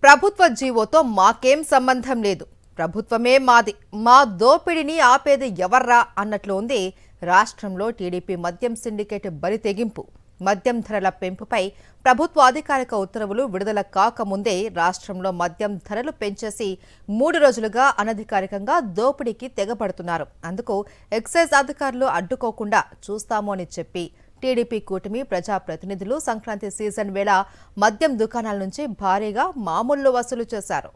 ప్రభుత్వ జీవోతో మాకేం సంబంధం లేదు, ప్రభుత్వమే మాది, మా దోపిడిని ఆపేది ఎవర్రా అన్నట్లు ఉంది రాష్ట్రంలో టీడీపీ మద్యం సిండికేట్ బరి తెగింపు. మద్యం ధరల పెంపుపై ప్రభుత్వ అధికారిక ఉత్తర్వులు విడుదల కాకముందే రాష్ట్రంలో మద్యం ధరలు పెంచేసి 3 రోజులుగా అనధికారికంగా దోపిడీకి తెగపడుతున్నారు. అందుకు ఎక్సైజ్ అధికారులు అడ్డుకోకుండా చూస్తాము అని చెప్పి టీడీపీ కూటమి ప్రజాప్రతినిధులు సంక్రాంతి సీజన్ వేళ మద్యం దుకాణాల నుంచి భారీగా మామూళ్లు వసూలు చేశారు.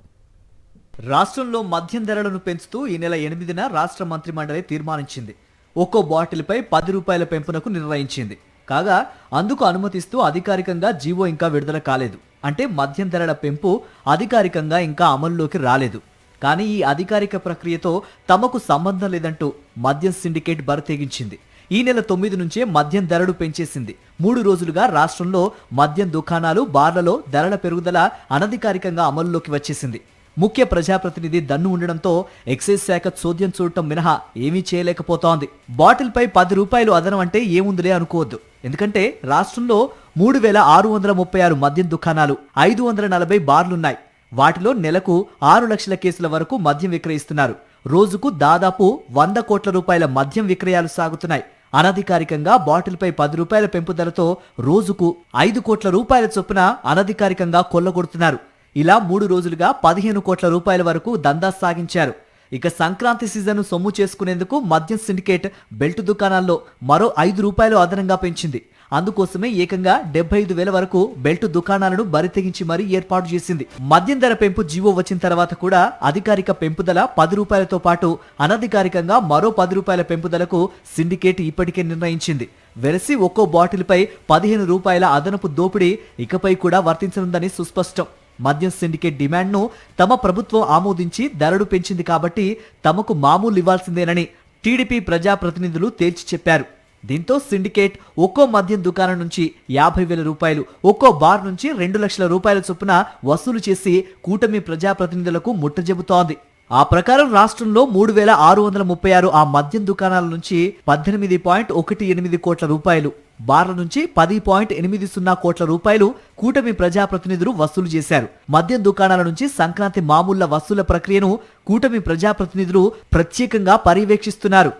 రాష్ట్రంలో మద్యం ధరలను పెంచుతూ ఈ నెల 8న రాష్ట్ర మంత్రిమండలి తీర్మానించింది. ఒక్కో బాటిల్పై 10 రూపాయల పెంపునకు నిర్ణయించింది. కాగా అందుకు అనుమతిస్తూ అధికారికంగా జీవో ఇంకా విడుదల కాలేదు. అంటే మద్యం ధరల పెంపు అధికారికంగా ఇంకా అమల్లోకి రాలేదు. కానీ ఈ అధికారిక ప్రక్రియతో తమకు సంబంధం లేదంటూ మద్యం సిండికేట్ బరితెగించింది. ఈ నెల 9 నుంచే మద్యం ధరలు పెంచేసింది. 3 రోజులుగా రాష్ట్రంలో మద్యం దుకాణాలు, బార్లలో ధరల పెరుగుదల అనధికారికంగా అమలులోకి వచ్చేసింది. ముఖ్య ప్రజాప్రతినిధి దన్ను ఉండడంతో ఎక్సైజ్ శాఖ చోద్యం చూడటం మినహా ఏమీ చేయలేకపోతోంది. బాటిల్పై 10 రూపాయలు అదనం అంటే ఏముందిలే అనుకోవద్దు. ఎందుకంటే రాష్ట్రంలో 3636 మద్యం దుకాణాలు, 540 బార్లున్నాయి. వాటిలో నెలకు 6 లక్షల కేసుల వరకు మద్యం విక్రయిస్తున్నారు. రోజుకు దాదాపు 100 కోట్ల రూపాయల మద్యం విక్రయాలు సాగుతున్నాయి. అనధికారికంగా బాటిల్పై 10 రూపాయల పెంపుదలతో రోజుకు 5 కోట్ల రూపాయల చొప్పున అనధికారికంగా కొల్లగొడుతున్నారు. ఇలా 3 రోజులుగా 15 కోట్ల రూపాయల వరకు దందా సాగించారు. ఇక సంక్రాంతి సీజన్ను సొమ్ము చేసుకునేందుకు మద్యం సిండికేట్ బెల్ట్ దుకాణాల్లో మరో 5 రూపాయలు అదనంగా పెంచింది. అందుకోసమే ఏకంగా 75,000 వరకు బెల్ట్ దుకాణాలను బరితెగించి మరీ ఏర్పాటు చేసింది. మద్యం ధర పెంపు జీవో వచ్చిన తర్వాత కూడా అధికారిక పెంపుదల 10 రూపాయలతో పాటు అనధికారికంగా మరో 10 రూపాయల పెంపుదలకు సిండికేట్ ఇప్పటికే నిర్ణయించింది. వెరసి ఒక్కో బాటిల్పై 15 రూపాయల అదనపు దోపిడీ ఇకపై కూడా వర్తించనుందని సుస్పష్టం. మద్యం సిండికేట్ డిమాండ్ను తమ ప్రభుత్వం ఆమోదించి ధరలు పెంచింది కాబట్టి తమకు మామూలు ఇవ్వాల్సిందేనని టీడీపీ ప్రజాప్రతినిధులు తేల్చి చెప్పారు. దీంతో సిండికేట్ ఒక్కో మద్యం దుకాణం నుంచి 50,000 రూపాయలు, ఒక్కో బార్ నుంచి 2 లక్షల రూపాయల చొప్పున వసూలు చేసి కూటమి ప్రజాప్రతినిధులకు ముట్టజెబుతోంది. ఆ ప్రకారం రాష్ట్రంలో 3636 ఆ మద్యం దుకాణాల నుంచి 18.18 కోట్ల రూపాయలు, బార్ల నుంచి 10.80 కోట్ల రూపాయలు కూటమి ప్రజాప్రతినిధులు వసూలు చేశారు. మద్యం దుకాణాల నుంచి సంక్రాంతి మామూళ్ల వసూల ప్రక్రియను కూటమి ప్రజాప్రతినిధులు ప్రత్యేకంగా పర్యవేక్షిస్తున్నారు.